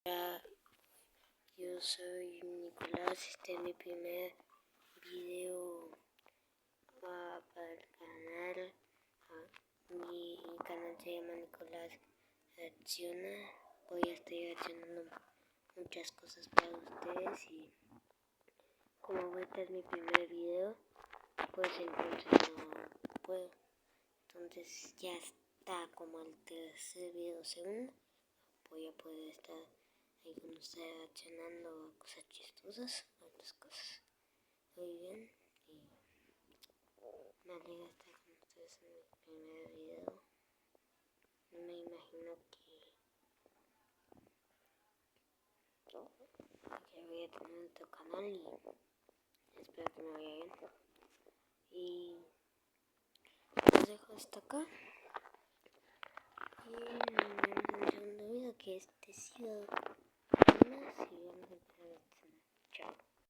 Hola, yo soy Nicolás, este es mi primer video para el canal. Mi canal se llama Nicolás Reacciona. Voy a estar reaccionando muchas cosas para ustedes y como este es mi primer video, pues entonces no puedo. Entonces ya está como el tercer video, segundo. Voy a poder estar ahí con ustedes reaccionando a cosas chistosas, a otras cosas. Muy bien, y me alegra estar con ustedes en mi primer video. No me imagino que voy a tener otro canal y espero que me vaya bien. Y los dejo hasta acá. Y nos vemos en el segundo video, que este ha sido